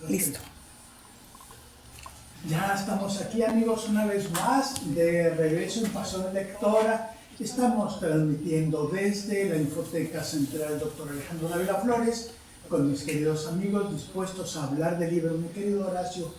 Listo. Ya estamos aquí, amigos, una vez más, de regreso en Pasión Lectora. Estamos transmitiendo desde la Infoteca Central Dr. Alejandro Dávila Flores, con mis queridos amigos dispuestos a hablar de libros. Mi querido Horacio,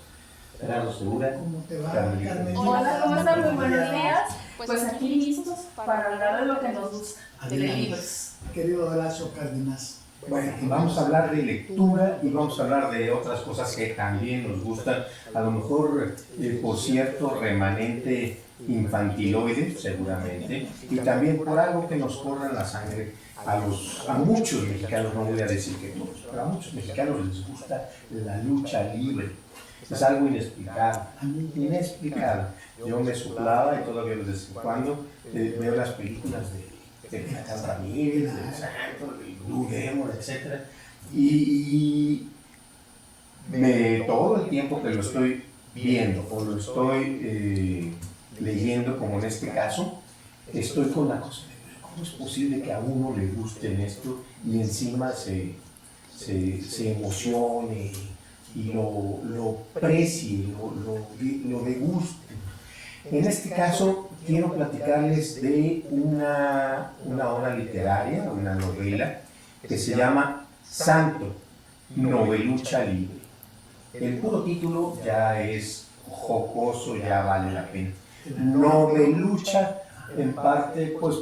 ¿cómo te va, Carmen? Hola, ¿cómo están? Muy buenos días. Pues aquí listos para hablar de lo que nos gusta, de libros. Querido Horacio Cárdenas. Bueno, vamos a hablar de lectura y vamos a hablar de otras cosas que también nos gustan, a lo mejor, por cierto, remanente infantiloide, seguramente, y también por algo que nos corre en la sangre a muchos mexicanos, no voy a decir que todos, pero a muchos mexicanos les gusta la lucha libre. Es algo inexplicable, inexplicable. Yo me soplaba y todavía de vez en cuando veo las películas de Natán Ramírez, del Santo, del Blue Demon, etc. Y todo el tiempo que lo estoy viendo o lo estoy leyendo, como en este caso, estoy con la cosa de cómo es posible que a uno le guste esto y encima se emocione y lo precie, lo deguste. En este caso, quiero platicarles de una obra literaria, una novela, que se llama Santo, Novelucha Libre. El puro título ya es jocoso, ya vale la pena. Novelucha, en parte, pues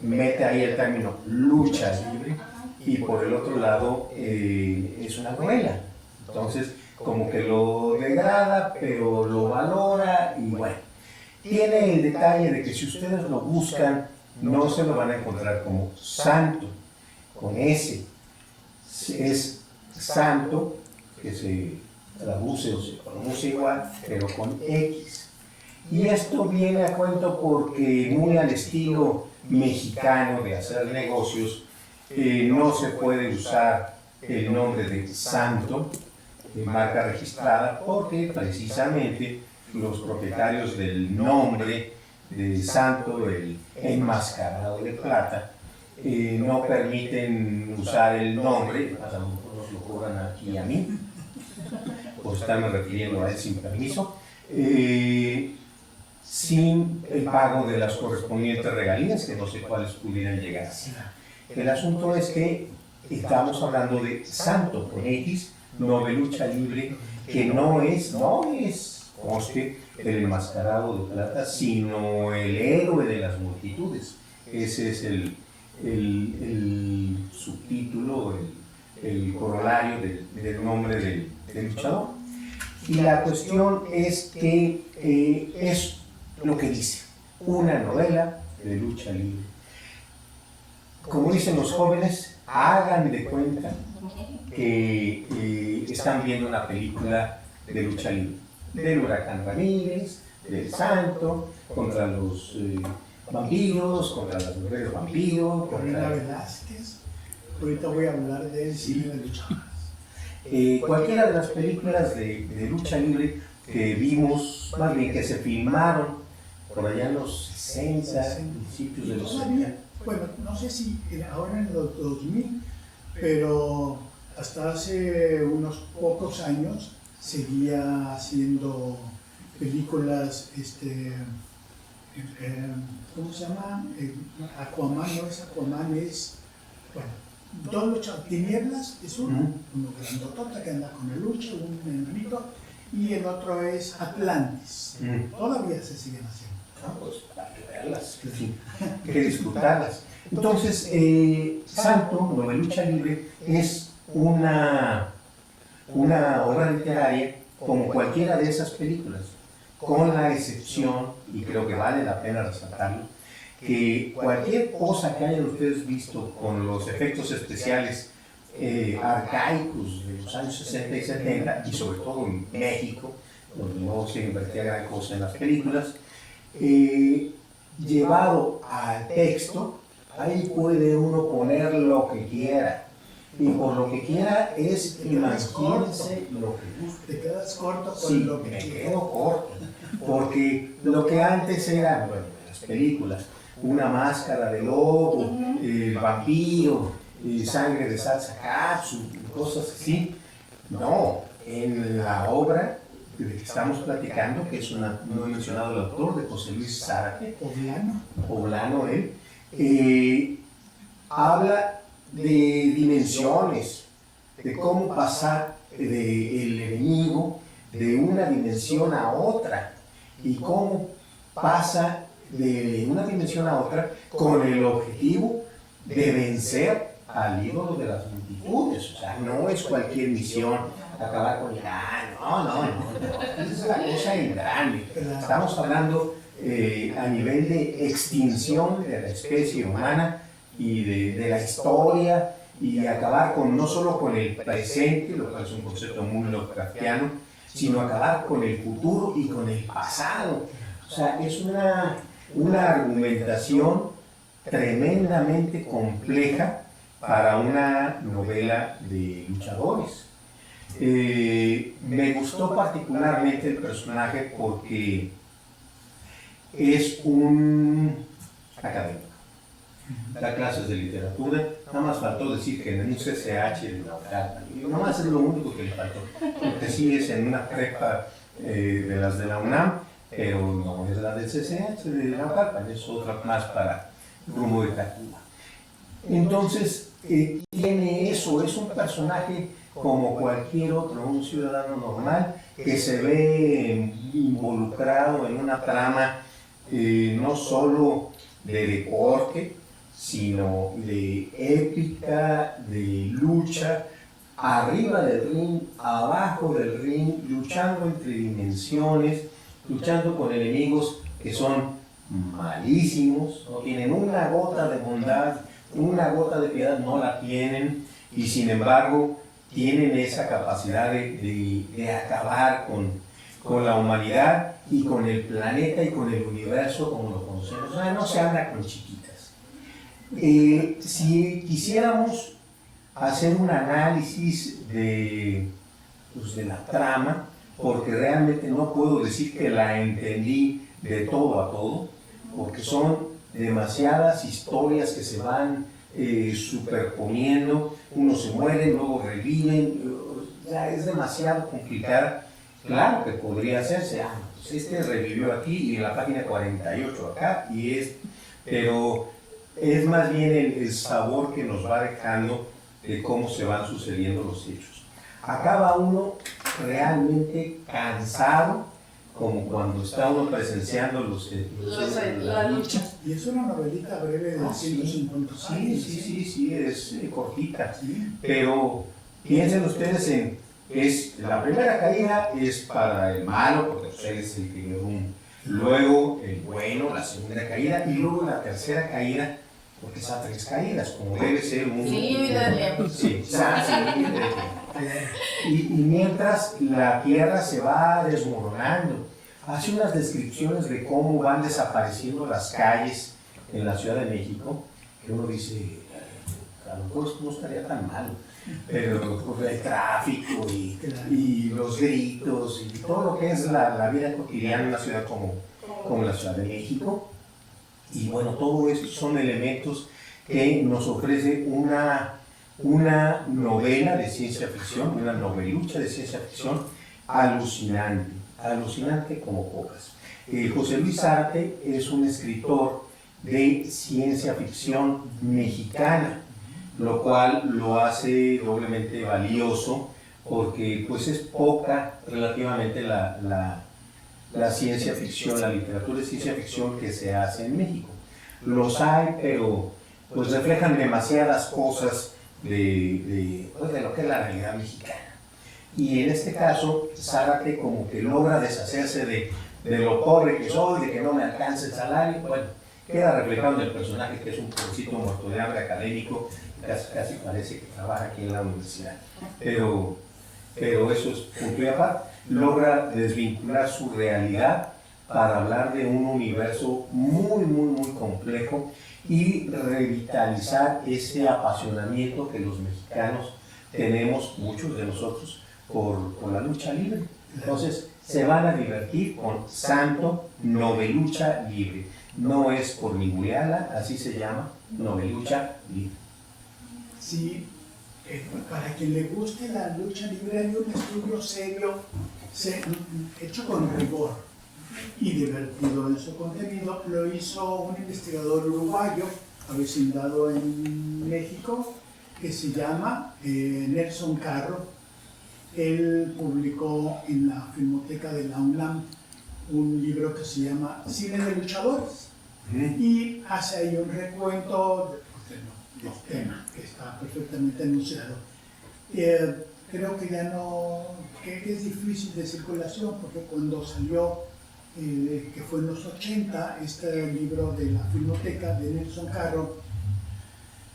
mete ahí el término lucha libre, y por el otro lado es una novela. Entonces, como que lo degrada, pero lo valora, y bueno, tiene el detalle de que si ustedes lo buscan, no se lo van a encontrar como santo, con S. Es santo, que se traduce o se pronuncia igual, pero con X. Y esto viene a cuento porque, muy al estilo mexicano de hacer negocios, no se puede usar el nombre de santo, de marca registrada, porque precisamente los propietarios del nombre de santo, el enmascarado de plata, no permiten usar el nombre, a lo mejor nos lo cobran aquí a mí, por estarme refiriendo a él sin permiso, sin el pago de las correspondientes regalías, que no sé cuáles pudieran llegar a ser. El asunto es que estamos hablando de santo con X, novelucha libre, que no es, conste, el enmascarado de plata, sino el héroe de las multitudes. Ese es el subtítulo, el corolario del nombre del luchador. Y la cuestión es que es lo que dice, una novela de lucha libre. Como dicen los jóvenes, hagan de cuenta que están viendo una película de lucha libre, del Huracán Ramírez, del Santo, contra los vampiros, contra las mujeres vampiros, Corina Velázquez. Ahorita voy a hablar de cine de luchadores. Cualquiera de las películas de lucha libre que vimos, más bien que se filmaron por allá en los 60, principios de los 70. Bueno, no sé si ahora en los 2000, pero hasta hace unos pocos años seguía haciendo películas, ¿cómo se llama? Aquaman, no es Aquaman, es, bueno, dos luchadores. Tinieblas es uno grandotota que anda con el lucha, un enanito, y el otro es Atlantis. Todavía se siguen haciendo. Pues hay que verlas, hay que disfrutarlas. Entonces, Santo, Novelucha Libre, es una obra literaria como cualquiera de esas películas, con la excepción, y creo que vale la pena resaltarlo, que cualquier cosa que hayan ustedes visto con los efectos especiales arcaicos de los años 60 y 70, y sobre todo en México, donde no se invertía gran cosa en las películas, llevado al texto, ahí puede uno poner lo que quiera. Y por lo que quiera es imagínense lo que guste. Te quedas corto con lo que me quieras. quedo corto. Porque lo que antes era, bueno, las películas, una máscara de lobo, el vampiro, sangre de salsa katsu, cosas así. No, en la obra de que estamos platicando, que es una, no he mencionado el autor, de José Luis Zárate, poblano él, habla de dimensiones, de cómo pasar del enemigo de una dimensión a otra y cómo pasa de una dimensión a otra con el objetivo de vencer al ídolo de las multitudes. O sea, no es cualquier misión acabar con Irán, no, es la cosa en grande. Estamos hablando a nivel de extinción de la especie humana y de la historia, y acabar con, no solo con el presente, lo cual es un concepto muy Lovecraftiano, sino acabar con el futuro y con el pasado. O sea, es una argumentación tremendamente compleja para una novela de luchadores. Me gustó particularmente el personaje porque es un académico. Da clases de literatura, nada más faltó decir que en un CCH de Naucalpan. Nada más es lo único que le faltó, porque sí es en una prepa de las de la UNAM, pero no es la del CCH de Naucalpan, es otra más para rumbo de Tacuba. Entonces, tiene eso, es un personaje como cualquier otro, un ciudadano normal que se ve involucrado en una trama no solo de deporte, sino de épica, de lucha, arriba del ring, abajo del ring, luchando entre dimensiones, luchando con enemigos que son malísimos, no tienen una gota de bondad, una gota de piedad, no la tienen, y sin embargo tienen esa capacidad de acabar con la humanidad y con el planeta y con el universo como lo conocemos. O sea, no se anda con chiquitas. Si quisiéramos hacer un análisis de la trama, porque realmente no puedo decir que la entendí de todo a todo, porque son demasiadas historias que se van superponiendo, unos se mueren, luego reviven, ya es demasiado complicada. Claro que podría hacerse, pues este revivió aquí y en la página 48 acá, pero es más bien el sabor que nos va dejando de cómo se van sucediendo los hechos. Acaba uno realmente cansado, como cuando está uno presenciando la lucha. Y es una novelita breve de 155. Sí, es cortita. ¿Sí? Pero piensen ustedes la primera caída es para el malo, porque él es el que luego el bueno, la segunda caída, y luego la tercera caída, porque son 3 caídas, como debe ser un... Y mientras la tierra se va desmoronando, hace unas descripciones de cómo van desapareciendo las calles en la Ciudad de México, que uno dice, a lo mejor no estaría tan mal, pero el tráfico y los gritos y todo lo que es la vida cotidiana en una ciudad como la Ciudad de México. Y bueno, todo eso son elementos que nos ofrece una novela de ciencia ficción, una novelucha de ciencia ficción alucinante como pocas. José Luis Zárate es un escritor de ciencia ficción mexicana, lo cual lo hace doblemente valioso porque pues es poca relativamente la ciencia ficción, la literatura de ciencia ficción que se hace en México. Los hay, pero pues reflejan demasiadas cosas de lo que es la realidad mexicana. Y en este caso, Zárate como que logra deshacerse de lo pobre que soy, de que no me alcanza el salario. Bueno, queda reflejado en el personaje, que es un pobrecito muerto de hambre académico, casi parece que trabaja aquí en la universidad. Pero eso es punto y aparte. Logra desvincular su realidad para hablar de un universo muy complejo y revitalizar ese apasionamiento que los mexicanos tenemos, muchos de nosotros, por la lucha libre. Entonces se van a divertir con Santo Novelucha Libre. No es por ningunearla, así se llama, Novelucha Libre. sí, para quien le guste la lucha libre hay un estudio serio, hecho con rigor y divertido en su contenido. Lo hizo un investigador uruguayo, avecindado en México, que se llama Nelson Carro. Él publicó en la Filmoteca de la UNAM un libro que se llama Cine de Luchadores y hace ahí un recuento del tema que está perfectamente anunciado. Creo que ya no, que es difícil de circulación, porque cuando salió, que fue en los 80, este libro de la Filmoteca de Nelson Carro,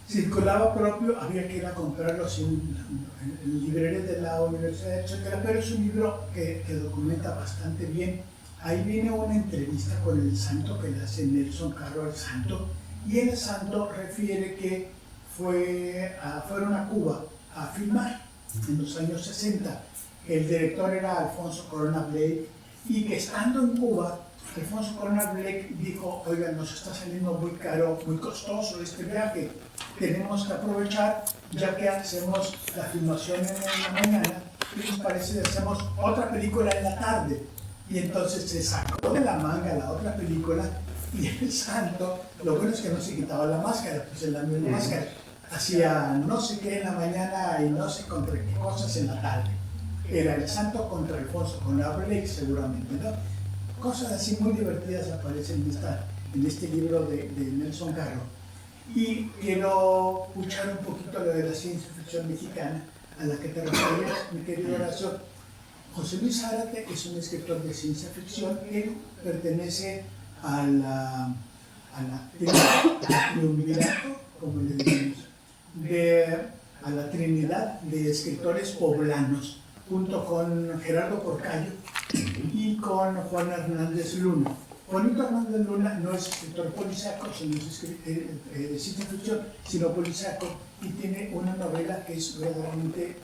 circulaba propio, había que ir a comprarlo en librerías de la universidad, etc. Pero es un libro que documenta bastante bien. Ahí viene una entrevista con el santo que le hace Nelson Carro al santo, y el santo refiere que fueron a Cuba a filmar en los años 60. El director era Alfonso Corona Blake, y que estando en Cuba, Alfonso Corona Blake dijo: oigan, nos está saliendo muy caro, muy costoso este viaje, tenemos que aprovechar, ya que hacemos la filmación en la mañana, y nos parece que hacemos otra película en la tarde. Y entonces se sacó de la manga la otra película, y el santo, lo bueno es que no se quitaba la máscara, pues en la misma máscara, hacía no sé qué en la mañana y no sé contra qué cosas en la tarde. Era el santo contra Alfonso Corona Blake, seguramente, ¿no? Cosas así muy divertidas aparecen en este libro de Nelson Carro. Y quiero escuchar un poquito lo de la ciencia ficción mexicana, a la que te referías, mi querido Horacio. José Luis Zárate es un escritor de ciencia ficción. Él pertenece al triunvirato, como le decimos, a la trinidad de escritores poblanos, junto con Gerardo Porcayo y con Juan Hernández Luna. Juanito Hernández Luna no es escritor policíaco, sino es de ciencia ficción, sino policíaco, y tiene una novela que es verdaderamente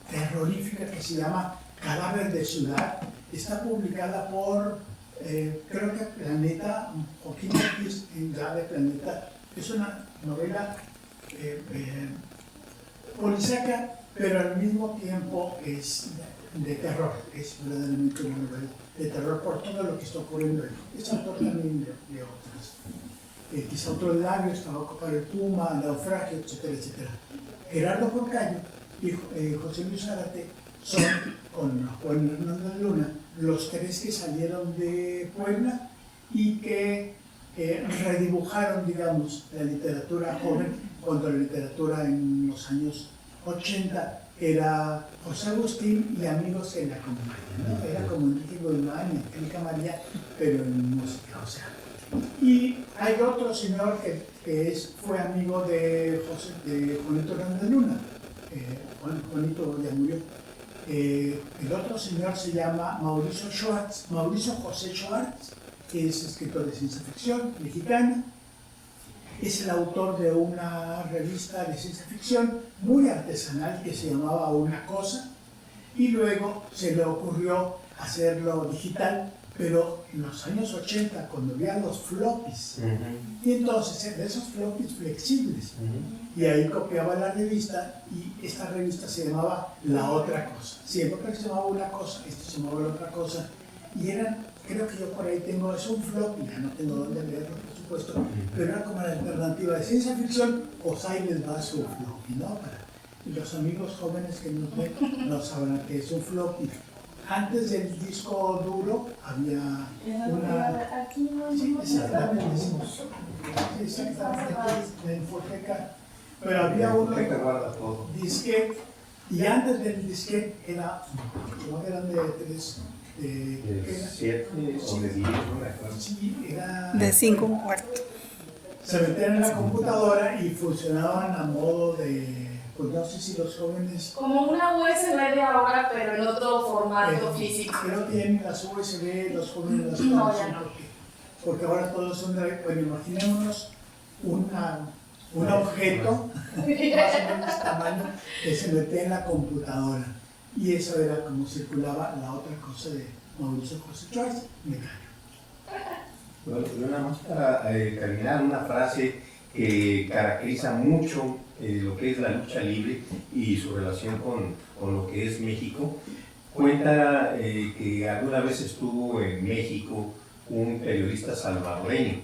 terrorífica, que se llama Cadáver de Ciudad. Está publicada por, creo que Planeta, Joaquín Ortiz, ya de Planeta. Es una novela policíaca, pero al mismo tiempo es de terror. Es verdaderamente una novela de terror por todo lo que está ocurriendo. Es autor también de otras. Quizá otro labio, Trabajo para el Puma, Naufragio, etcétera, etcétera. Gerardo Porcayo y José Luis Zárate son, con Juan Hernández Luna, los tres que salieron de Puebla y que redibujaron, digamos, la literatura joven, cuando la literatura en los años 80 era José Agustín y amigos en la compañía, ¿no? Era como Enrique Goldman y Angélica María, pero en música, o sea. Y hay otro señor que fue amigo de Juanito Hernández Luna. Juanito ya murió. El otro señor se llama Mauricio José Schwartz, que es escritor de ciencia ficción mexicana. Es el autor de una revista de ciencia ficción muy artesanal que se llamaba Una Cosa, y luego se le ocurrió hacerlo digital, pero en los años 80, cuando había los floppies, y entonces de esos floppies flexibles, y ahí copiaba la revista, y esta revista se llamaba La Otra Cosa. Siempre se llamaba Una Cosa, esto se llamaba La Otra Cosa, y eran, creo que yo por ahí tengo, es un floppy, ya no tengo dónde leerlo, por supuesto, pero era como la alternativa de ciencia ficción, pues ahí les va su floppy, ¿no? Para los amigos jóvenes que nos ven no sabrán que es un floppy. Antes del disco duro había una... Aquí no hay Sí, exactamente, sí, exactamente, la Infoteca. Pero había un disquete, y antes del disquete era, como eran de 3, de 7 o de 10, ¿no? Sí, era... De 5:15. Se metían en la computadora y funcionaban a modo de... Pues no sé si los jóvenes... Como una USB de ahora, pero en otro formato físico. Creo que tienen las USB, los jóvenes las No, conocen, ya no. porque ahora todos son de... Bueno, imaginémonos un objeto más o menos tamaño que se metía en la computadora. Y eso era como circulaba La Otra Cosa de Mauricio José Schwartz. Me callo. Bueno, yo nada más para terminar, una frase que caracteriza mucho lo que es la lucha libre y su relación con lo que es México. Cuenta que alguna vez estuvo en México un periodista salvadoreño.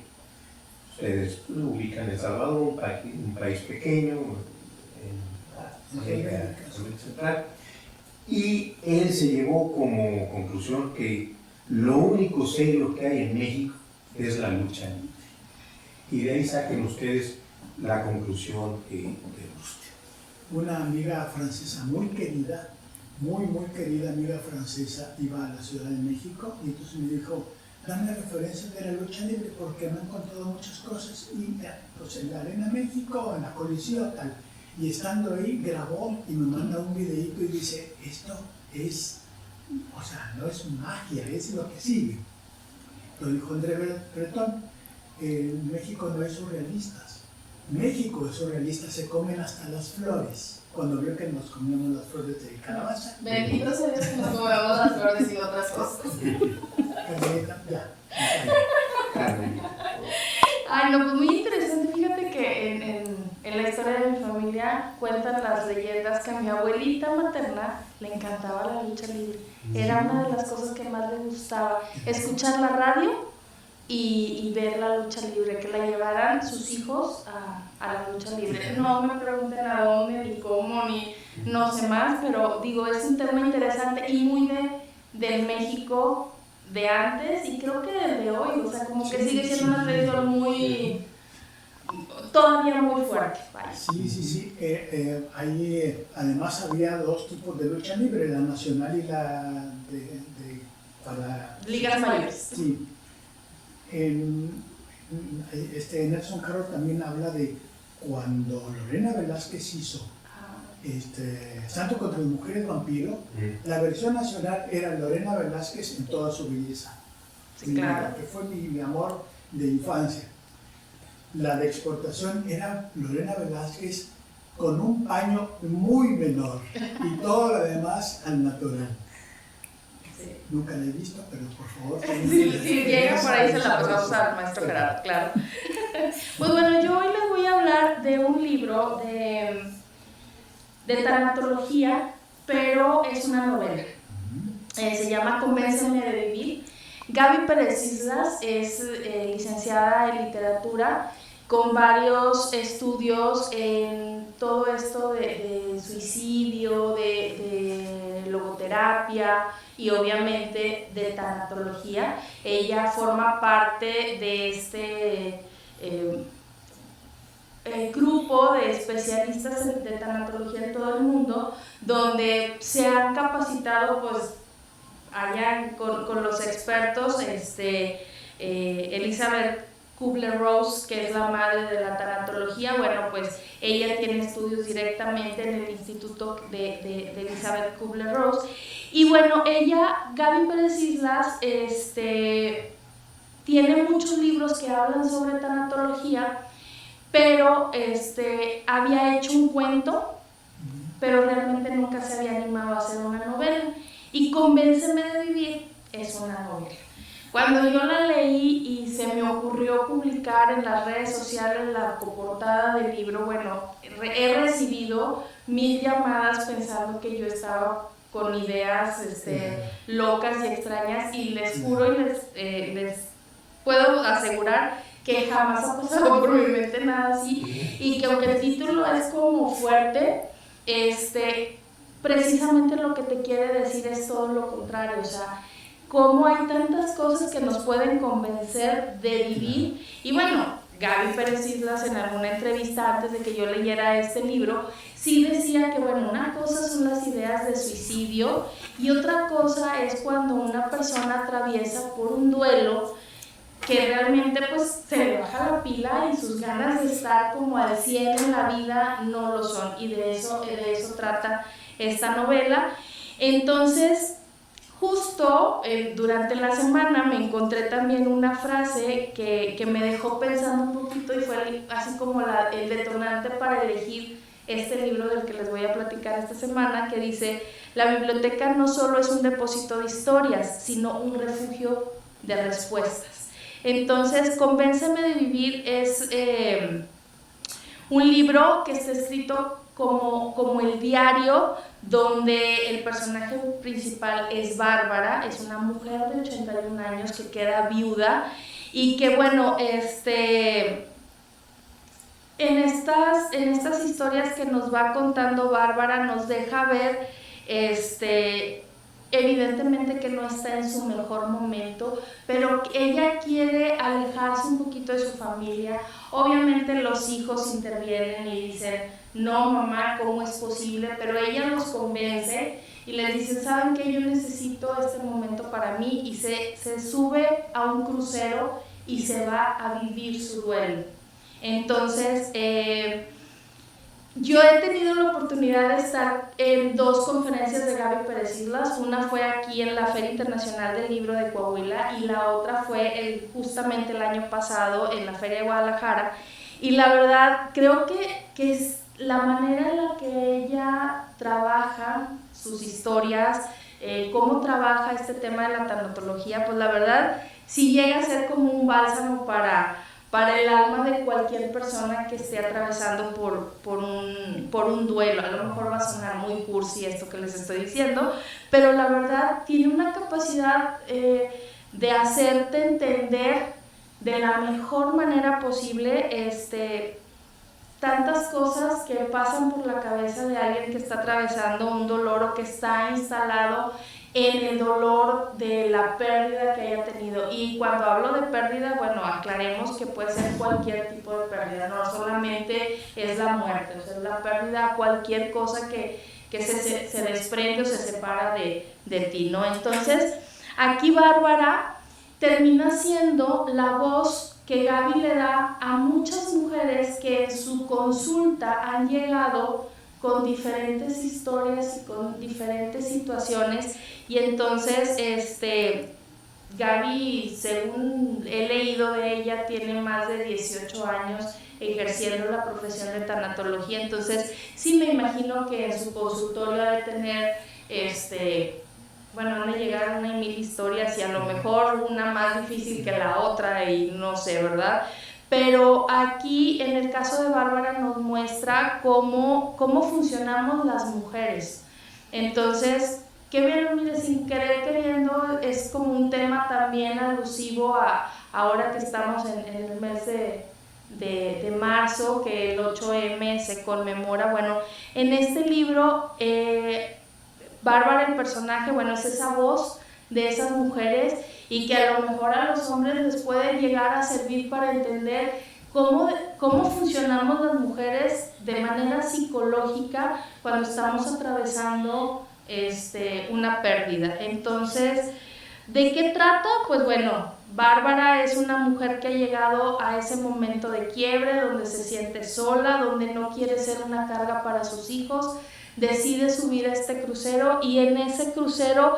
Ustedes ubican El Salvador, un país pequeño en América Central. Y él se llevó como conclusión que lo único serio que hay en México es la lucha libre. Y de ahí saquen ustedes la conclusión que guste. Una amiga francesa muy querida, muy querida amiga francesa, iba a la Ciudad de México y entonces me dijo, dame referencias de la lucha libre porque me han contado muchas cosas. Y pues en la Arena México, en la Coliseo, tal. Y estando ahí, grabó y me manda un videito y dice, esto es, o sea, no es magia, es lo que sigue. Lo dijo André Breton, México no es surrealistas. México es surrealista, se comen hasta las flores. Cuando vio que nos comíamos las flores de calabaza. Bendito sea Dios que nos comemos las flores y otras cosas. Carmelita, ya. Ay, no, pues muy interesante. Fíjate que en la historia de mi familia cuentan las leyendas que a mi abuelita materna le encantaba la lucha libre. Era una de las cosas que más le gustaba, escuchar la radio y ver la lucha libre, que la llevaran sus hijos a la lucha libre. No me pregunten a dónde, ni cómo, ni no sé más, pero digo, es un tema interesante y muy del México de antes y creo que desde hoy, o sea, como que sigue siendo una tradición muy, todavía muy fuerte. Vaya. Sí. Ahí además había dos tipos de lucha libre, la nacional y la para Ligas mayores. Sí. Nelson Caro también habla de cuando Lorena Velázquez hizo Santo contra las mujeres vampiro, la versión nacional era Lorena Velázquez en toda su belleza. Sí, claro. Que fue mi amor de infancia. La de exportación era Lorena Velázquez con un paño muy menor y todo lo demás al natural. Sí. Nunca la he visto, pero por favor. Si llega por ahí se la pasamos al maestro Gerardo, claro. Pues bueno, yo hoy les voy a hablar de un libro de tanatología, pero es una novela. Se llama Convénceme de vivir. Gaby Pérez Islas es licenciada en literatura con varios estudios en todo esto de suicidio, de logoterapia y obviamente de tanatología. Ella forma parte de este grupo de especialistas de tanatología en todo el mundo, donde se han capacitado pues allá con los expertos, Elizabeth Kubler-Ross, que es la madre de la tanatología. Bueno, pues ella tiene estudios directamente en el instituto de Elizabeth Kubler-Ross. Y bueno, Gaby Pérez Islas, tiene muchos libros que hablan sobre tanatología, pero había hecho un cuento, pero realmente nunca se había animado a hacer una novela. Y Convénceme de vivir es una novela. Cuando yo la leí y se me ocurrió publicar en las redes sociales la coportada del libro, bueno, he recibido 1000 llamadas pensando que yo estaba con ideas locas y extrañas, y les juro y les puedo asegurar que jamás ha pasado por mi mente nada así, y que aunque el título es como fuerte, precisamente lo que te quiere decir es todo lo contrario. O sea, cómo hay tantas cosas que nos pueden convencer de vivir. Y bueno, Gaby Pérez Islas en alguna entrevista antes de que yo leyera este libro, sí decía que bueno, una cosa son las ideas de suicidio y otra cosa es cuando una persona atraviesa por un duelo que realmente pues se le baja la pila y sus ganas de estar como al 100 en la vida no lo son, y de eso trata esta novela. Entonces, justo durante la semana me encontré también una frase que me dejó pensando un poquito y fue así como el detonante para elegir este libro del que les voy a platicar esta semana, que dice: la biblioteca no solo es un depósito de historias, sino un refugio de respuestas. Entonces, Convénceme de vivir es un libro que está escrito como el diario, donde el personaje principal es Bárbara, es una mujer de 81 años que queda viuda y que bueno, en estas historias que nos va contando Bárbara nos deja ver evidentemente que no está en su mejor momento, pero ella quiere alejarse un poquito de su familia. Obviamente los hijos intervienen y dicen, no mamá, ¿cómo es posible? Pero ella los convence y les dice, ¿saben qué? Yo necesito este momento para mí, y se sube a un crucero y se va a vivir su duelo. Entonces, yo he tenido la oportunidad de estar en 2 conferencias de Gaby Pérez Islas. Una fue aquí en la Feria Internacional del Libro de Coahuila y la otra fue justamente el año pasado en la Feria de Guadalajara. Y la verdad, creo que es la manera en la que ella trabaja sus historias, cómo trabaja este tema de la tanatología, pues la verdad sí llega a ser como un bálsamo para el alma de cualquier persona que esté atravesando por un duelo. A lo mejor va a sonar muy cursi esto que les estoy diciendo, pero la verdad tiene una capacidad de hacerte entender de la mejor manera posible tantas cosas que pasan por la cabeza de alguien que está atravesando un dolor o que está instalado en el dolor de la pérdida que haya tenido. Y cuando hablo de pérdida, bueno, aclaremos que puede ser cualquier tipo de pérdida, no solamente es la muerte, o sea, es la pérdida, cualquier cosa que se desprende o se separa de ti, ¿no? Entonces, aquí Bárbara termina siendo la voz que Gaby le da a muchas mujeres que en su consulta han llegado con diferentes historias y con diferentes situaciones, y entonces Gaby, según he leído de ella, tiene más de 18 años ejerciendo la profesión de tanatología. Entonces sí me imagino que en su consultorio ha de tener van a llegar a 1,000 historias, y a lo mejor una más difícil que la otra, y no sé, ¿verdad? Pero aquí, en el caso de Bárbara, nos muestra cómo funcionamos las mujeres. Entonces, que bien, mire, sin querer queriendo, es como un tema también alusivo a ahora que estamos en el mes de marzo, que el 8M se conmemora. Bueno, en este libro, Bárbara, el personaje, bueno, es esa voz de esas mujeres, y que a lo mejor a los hombres les puede llegar a servir para entender cómo funcionamos las mujeres de manera psicológica cuando estamos atravesando una pérdida. Entonces, ¿de qué trata? Pues bueno, Bárbara es una mujer que ha llegado a ese momento de quiebre, donde se siente sola, donde no quiere ser una carga para sus hijos. Decide subir a este crucero, y en ese crucero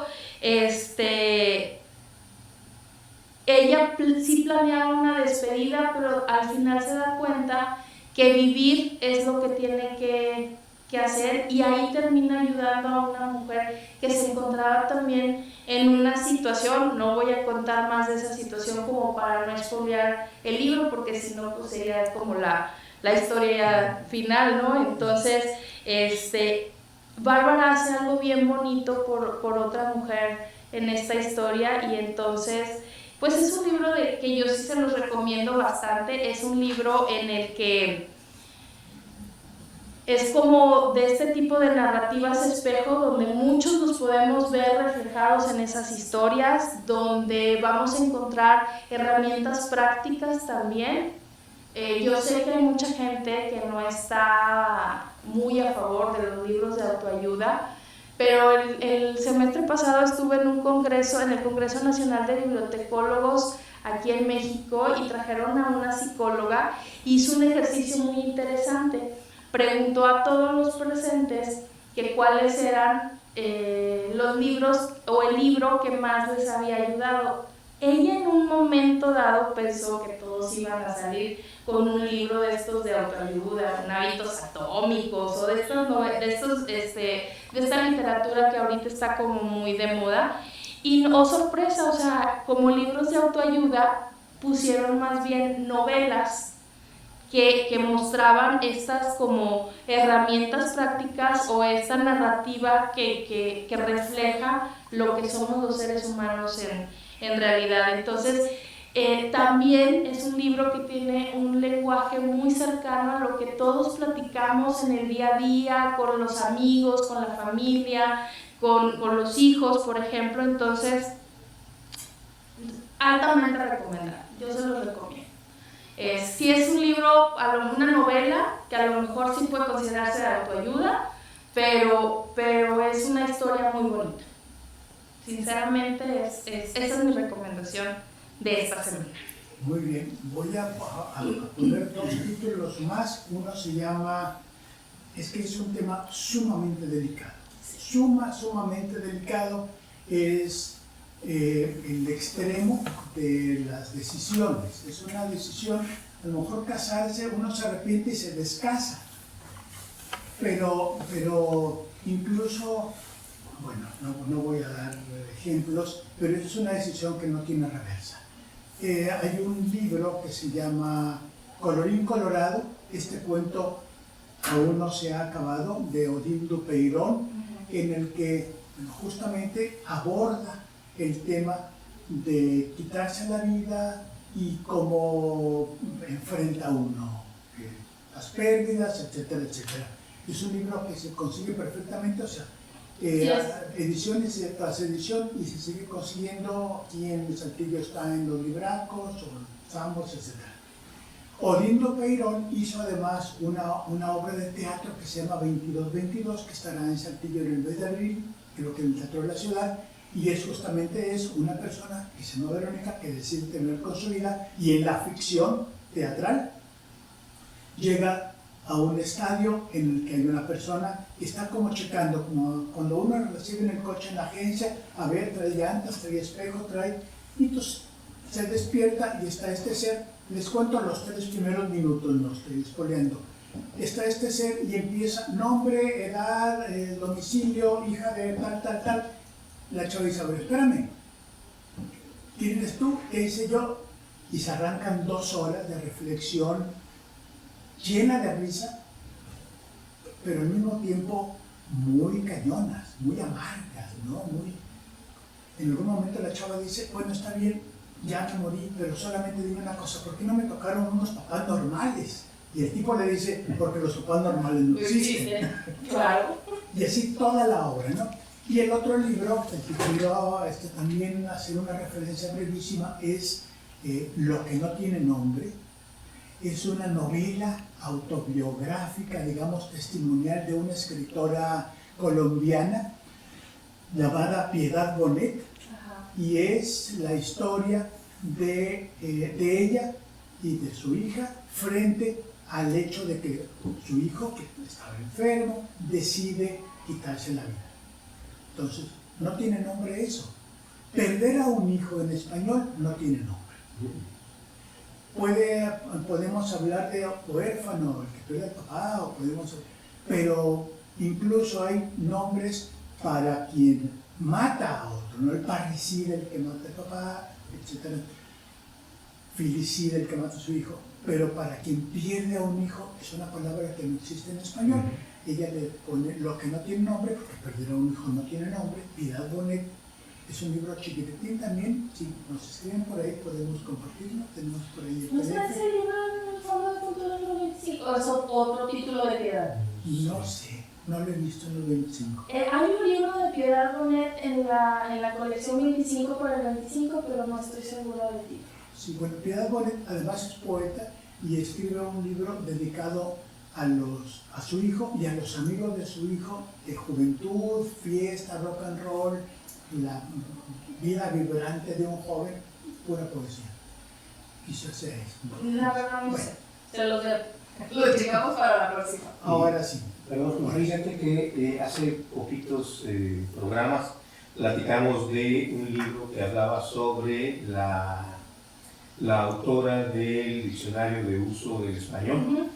ella sí planeaba una despedida, pero al final se da cuenta que vivir es lo que tiene que hacer, y ahí termina ayudando a una mujer que se encontraba también en una situación. No voy a contar más de esa situación como para no spoilear el libro, porque si no, pues sería como la historia final, ¿no? Entonces, Bárbara hace algo bien bonito por otra mujer en esta historia, y entonces, pues es un libro que yo sí se los recomiendo bastante. Es un libro en el que es como de este tipo de narrativas espejo, donde muchos nos podemos ver reflejados en esas historias, donde vamos a encontrar herramientas prácticas también. Yo sé que hay mucha gente que no está muy a favor de los libros de autoayuda, pero el semestre pasado estuve en un congreso, en el Congreso Nacional de Bibliotecólogos aquí en México, y trajeron a una psicóloga. Hizo un ejercicio muy interesante. Preguntó a todos los presentes que cuáles eran los libros o el libro que más les había ayudado. Ella en un momento dado pensó que todos iban a salir con un libro de estos de autoayuda, Hábitos Atómicos, o de esta literatura que ahorita está como muy de moda. Y oh sorpresa, o sea, como libros de autoayuda pusieron más bien novelas que mostraban estas como herramientas prácticas o esta narrativa que refleja lo que somos los seres humanos en realidad. Entonces, también es un libro que tiene un lenguaje muy cercano a lo que todos platicamos en el día a día, con los amigos, con la familia, con los hijos, por ejemplo. Entonces, altamente recomendable, yo se los recomiendo. Si es un libro, una novela, que a lo mejor sí puede considerarse de autoayuda, pero es una historia muy bonita. Sinceramente, esa es mi recomendación de esta semana. Muy bien, voy a poner dos títulos más. Uno se llama, es que es un tema sumamente delicado, sumamente delicado, es el extremo de las decisiones. Es una decisión, a lo mejor casarse, uno se arrepiente y se descasa, pero incluso, bueno, no voy a dar ejemplos, pero es una decisión que no tiene reversa. Hay un libro que se llama Colorín Colorado, este cuento aún no se ha acabado, de Odín Dupeirón, en el que justamente aborda el tema de quitarse la vida y cómo enfrenta uno las pérdidas, etcétera, etcétera. Es un libro que se consigue perfectamente, o sea, ediciones tras edición, y se sigue consiguiendo. Aquí en Saltillo está en Los Libracos o en Sambos, etc. Odín Dupeirón hizo además una obra de teatro que se llama 2222, que estará en Saltillo en el mes de abril, creo que en el Teatro de la Ciudad, y es justamente una persona que se llama Verónica, que decide terminar con su vida, y en la ficción teatral llega a un estadio en el que hay una persona que está como checando, como cuando uno recibe en el coche en la agencia, a ver, trae llantas, trae espejo, y entonces se despierta y está este ser. Les cuento los 3 primeros minutos, no estoy spoileando. Está este ser y empieza nombre, edad, domicilio, hija de tal. La chava dice, a ver, espérame, ¿quién eres tú? ¿Qué hice yo? Y se arrancan 2 horas de reflexión llena de risa, pero al mismo tiempo muy cañonas, muy amargas, ¿no? En algún momento la chava dice, bueno, está bien, ya me morí, pero solamente dime una cosa, ¿por qué no me tocaron unos papás normales? Y el tipo le dice, porque los papás normales no existen. Claro. Y así toda la obra, ¿no? Y el otro libro, el que quiero también hacer una referencia brevísima, es Lo que no tiene nombre. Es una novela autobiográfica, digamos, testimonial de una escritora colombiana llamada Piedad Bonet. Ajá. Y es la historia de ella y de su hija frente al hecho de que su hijo, que estaba enfermo, decide quitarse la vida. Entonces, no tiene nombre eso. Perder a un hijo en español no tiene nombre. Podemos hablar de huérfano, el que pierde al papá, pero incluso hay nombres para quien mata a otro, ¿no? El parricida, el que mata al papá, etc. Filicida, el que mata a su hijo. Pero para quien pierde a un hijo es una palabra que no existe en español. Ella le pone Lo que no tiene nombre, porque perder a un hijo no tiene nombre. Piedad Bonet. Es un libro chiquitín también. Si nos escriben por ahí, podemos compartirlo. Tenemos por ahí el ¿No está ese libro en el Fondo de Cultura número 25? ¿O es otro título de Piedad? No sé, no lo he visto en el 25. Hay un libro de Piedad Bonet en la colección 25 por el 25, pero no estoy segura del título. Sí, bueno, Piedad Bonet además es poeta y escribe un libro dedicado a su hijo y a los amigos de su hijo, de juventud, fiesta, rock and roll, la vida vibrante de un joven, pura poesía. Quizás sea eso. La verdad no sé. Se los debo. Lo checamos para la próxima. Ahora sí. Pero fíjate que hace poquitos programas platicamos de un libro que hablaba sobre la autora del Diccionario de Uso del Español,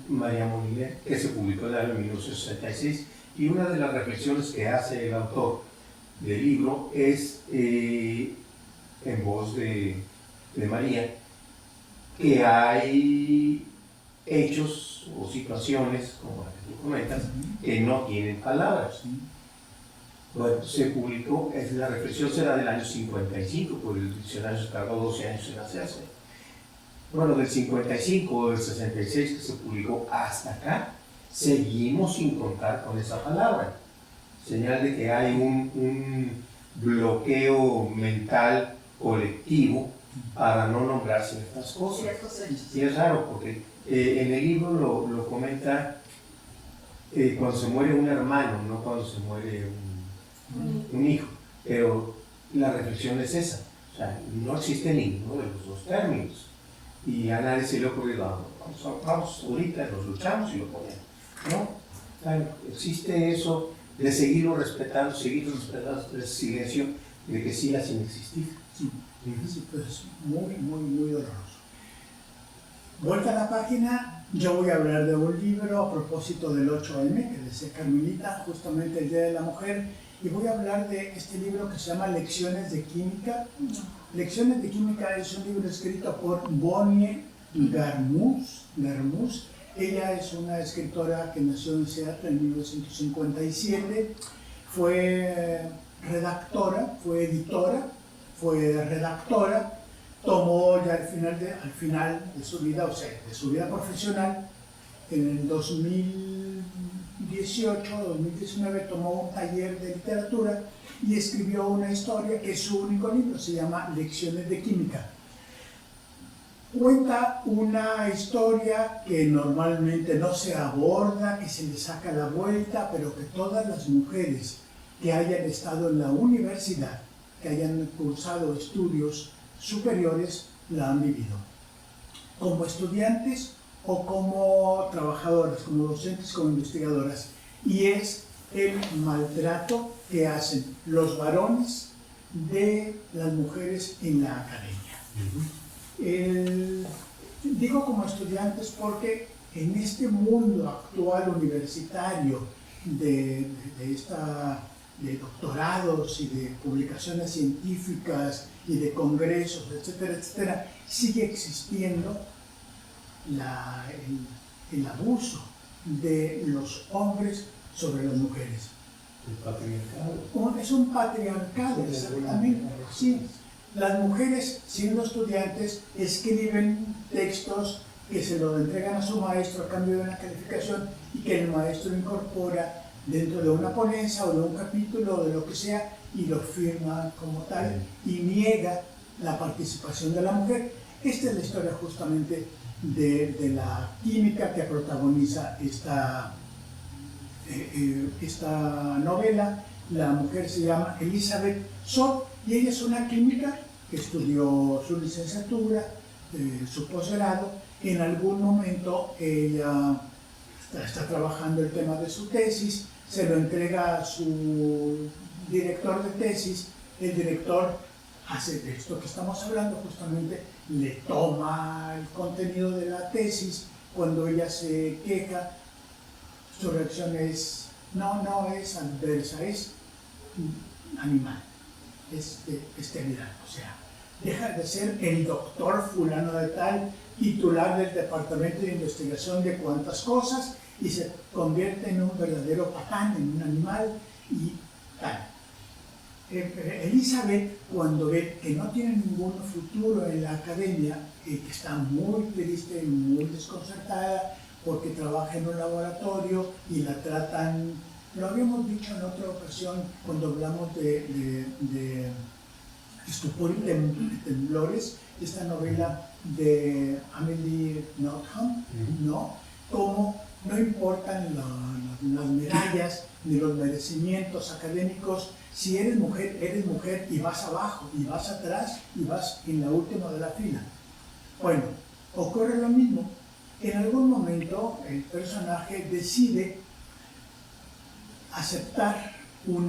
María Moliner, que se publicó en el año 1966, y una de las reflexiones que hace el autor del libro es, en voz de María, que hay hechos o situaciones, como la que tú comentas, que no tienen palabras. Bueno, se publicó, la reflexión será del año 55, porque el diccionario se tardó 12 años en hacerse. Bueno, del 55 o del 66 que se publicó hasta acá, seguimos sin contar con esa palabra. Señal de que hay un bloqueo mental colectivo para no nombrar ciertas cosas. Y es raro porque en el libro lo comenta cuando se muere un hermano, no cuando se muere un hijo. Pero la reflexión es esa. O sea, no existe ninguno de los dos términos. Y a nadie se le ocurre, vamos ahorita, nos luchamos y lo ponemos. No, claro, existe eso de seguirlo respetando ese silencio de que siga sin existir. Sí, pues muy, muy, muy doloroso. Vuelta a la página, yo voy a hablar de un libro a propósito del 8M, que decía Carmelita, justamente el Día de la Mujer, y voy a hablar de este libro que se llama Lecciones de Química. Lecciones de Química es un libro escrito por Bonnie Garmus. Ella es una escritora que nació en Seattle en 1957, fue redactora, fue editora, fue redactora, tomó ya al final de su vida, o sea, de su vida profesional, en el 2018, 2019, tomó un taller de literatura y escribió una historia que es su único libro, se llama Lecciones de Química. Cuenta una historia que normalmente no se aborda, que se le saca la vuelta, pero que todas las mujeres que hayan estado en la universidad, que hayan cursado estudios superiores, la han vivido. Como estudiantes o como trabajadoras, como docentes, como investigadoras. Y es el maltrato que hacen los varones de las mujeres en la academia. Digo como estudiantes porque en este mundo actual universitario de doctorados y de publicaciones científicas y de congresos, etcétera, etcétera, sigue existiendo el abuso de los hombres sobre las mujeres. El patriarcado. Es un patriarcado, exactamente. Sí. Las mujeres, siendo estudiantes, escriben textos que se lo entregan a su maestro a cambio de una calificación y que el maestro incorpora dentro de una ponencia o de un capítulo o de lo que sea y lo firma como tal y niega la participación de la mujer. Esta es la historia justamente de la química que protagoniza esta novela. La mujer se llama Elizabeth Zott y ella es una química que estudió su licenciatura, su posgrado. En algún momento ella está trabajando el tema de su tesis, se lo entrega a su director de tesis. El director hace de esto que estamos hablando, justamente le toma el contenido de la tesis. Cuando ella se queja, su reacción es, no es adversa, es animal, es de esterilidad. O sea, deja de ser el doctor fulano de tal, titular del departamento de investigación de cuantas cosas, y se convierte en un verdadero patán, en un animal y tal. Elizabeth, cuando ve que no tiene ningún futuro en la academia, que está muy triste y muy desconcertada porque trabaja en un laboratorio y la tratan, lo habíamos dicho en otra ocasión cuando hablamos de Estupor y Temblores, esta novela de Amelie Nothomb, ¿no? Cómo no importan las medallas ni los merecimientos académicos. Si eres mujer y vas abajo, y vas atrás, y vas en la última de la fila. Bueno, ocurre lo mismo. En algún momento el personaje decide aceptar un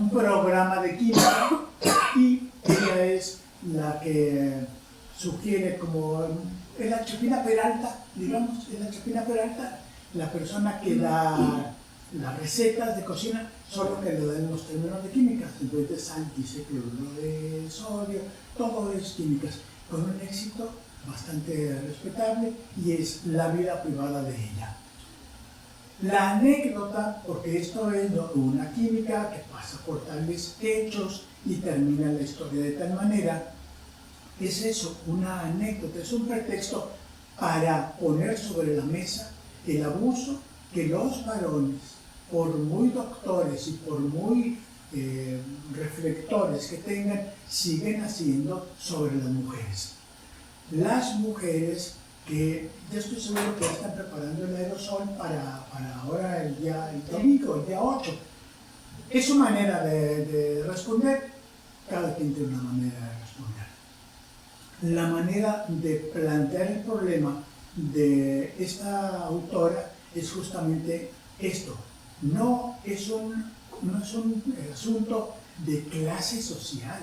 programa de química y ella es la que sugiere como en la Chapina Peralta, digamos, en la Chapina Peralta, la persona que da las recetas de cocina, solo que le dan los términos de química. En vez de sal dice cloruro de sodio, todo es químicas, con un éxito bastante respetable, y es la vida privada de ella. La anécdota, porque esto es una química que pasa por tales hechos y termina la historia de tal manera, es eso, una anécdota, es un pretexto para poner sobre la mesa el abuso que los varones, por muy doctores y por muy reflectores que tengan, siguen haciendo sobre las mujeres. Las mujeres que ya estoy seguro que ya están preparando el aerosol para ahora el domingo, el día 8. Es su manera de responder, cada quien tiene una manera de responder. La manera de plantear el problema de esta autora es justamente esto. No es un asunto de clase social,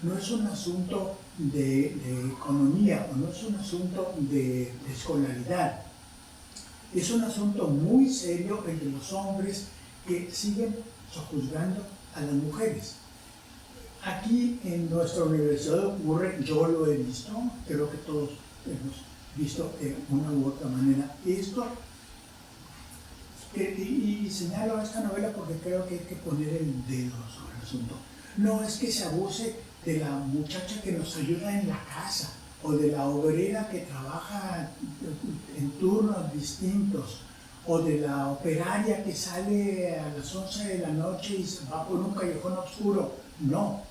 no es un asunto de economía, o no es un asunto de escolaridad. Es un asunto muy serio el de los hombres que siguen sojuzgando a las mujeres. Aquí en nuestra universidad ocurre, yo lo he visto, creo que todos hemos visto de una u otra manera esto, y señalo esta novela porque creo que hay que poner el dedo sobre el asunto. No es que se abuse de la muchacha que nos ayuda en la casa, o de la obrera que trabaja en turnos distintos, o de la operaria que sale a las 11 de la noche y se va por un callejón oscuro. No,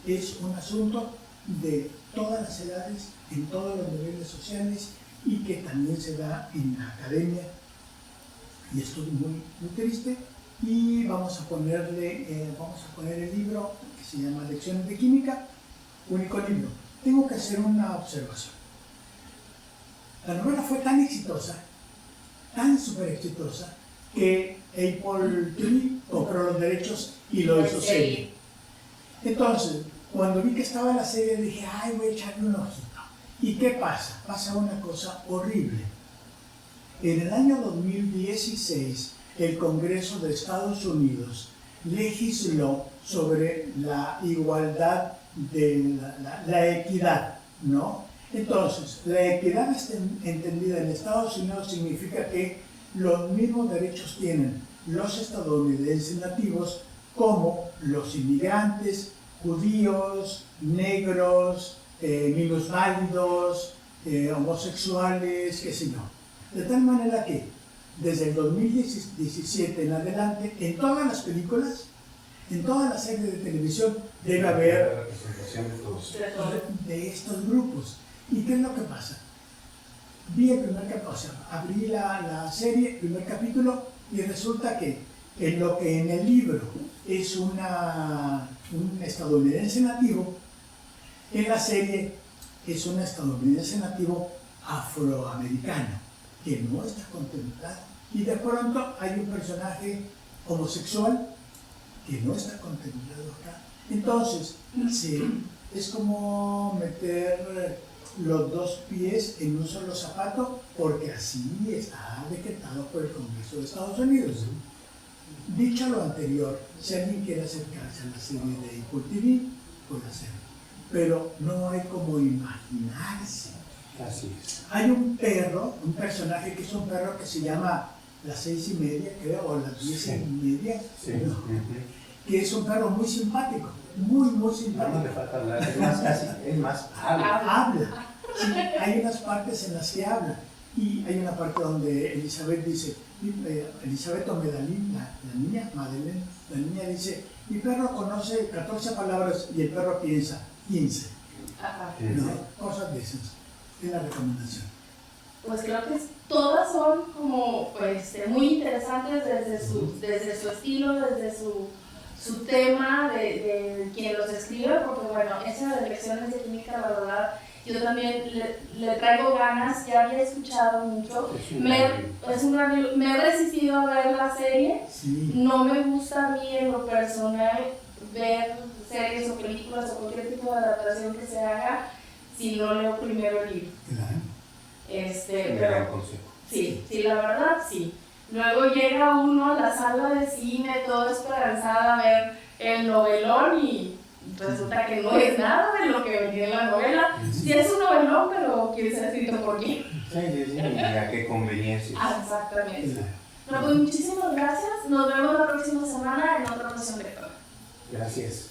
es un asunto de todas las edades, en todos los niveles sociales, y que también se da en la academia. Y esto es muy, muy triste. Y vamos a poner el libro que se llama Lecciones de Química, único libro. Tengo que hacer una observación. La novela fue tan exitosa, tan súper exitosa, que Apple TV compró los derechos y lo hizo serie. Entonces, cuando vi que estaba la serie, dije, ay, voy a echarle un ojito. ¿Y qué pasa? Pasa una cosa horrible. En el año 2016, el Congreso de Estados Unidos legisló sobre la igualdad de la equidad, ¿no? Entonces, la equidad entendida en Estados Unidos significa que los mismos derechos tienen los estadounidenses nativos como los inmigrantes, judíos, negros, minusválidos, homosexuales, qué sé yo. De tal manera que desde el 2017 en adelante, en todas las películas, en todas las series de televisión, debe haber representación de todos. De estos grupos. ¿Y qué es lo que pasa? Vi el primer capítulo, o sea, abrí la serie, el primer capítulo, y resulta que en lo que en el libro es un estadounidense nativo, en la serie es un estadounidense nativo afroamericano, que no está contemplado. Y de pronto hay un personaje homosexual que no está contemplado acá. Entonces, sí, es como meter los dos pies en un solo zapato, porque así está decretado por el Congreso de Estados Unidos. Dicho lo anterior, si alguien quiere acercarse a la serie de Apple TV, puede hacerlo. Pero no hay como imaginarse. Así es. Hay un perro, un personaje que es un perro que se llama las 6:30, creo, o las 10:30, Sí. ¿no? Que es un perro muy simpático, muy simpático. No le falta hablar, es más, Habla. Sí, hay unas partes en las que habla. Y hay una parte donde Elizabeth dice, Elizabeth o Medellín, la niña, Madeleine, la niña dice, mi perro conoce 14 palabras y el perro piensa 15. ¿No? Cosas de esas. Es la recomendación. Pues creo que todas son como muy interesantes desde su estilo, desde su tema, de quien los escribe, porque bueno, esas lecciones de química, la verdad, yo también le traigo ganas, ya había escuchado mucho, me he resistido a ver la serie, sí. No me gusta a mí en lo personal ver series o películas o cualquier tipo de adaptación que se haga si no leo primero el libro. Claro. Pero sí, la verdad sí. Luego llega uno a la sala de cine todo esperanzada a ver el novelón y resulta que no es nada de lo que venía en la novela. Sí es un novelón, pero quién sabe escrito por quién. Sí, y a qué conveniencia. Exactamente. Bueno, pues muchísimas gracias. Nos vemos la próxima semana en otra ocasión lectora. Gracias.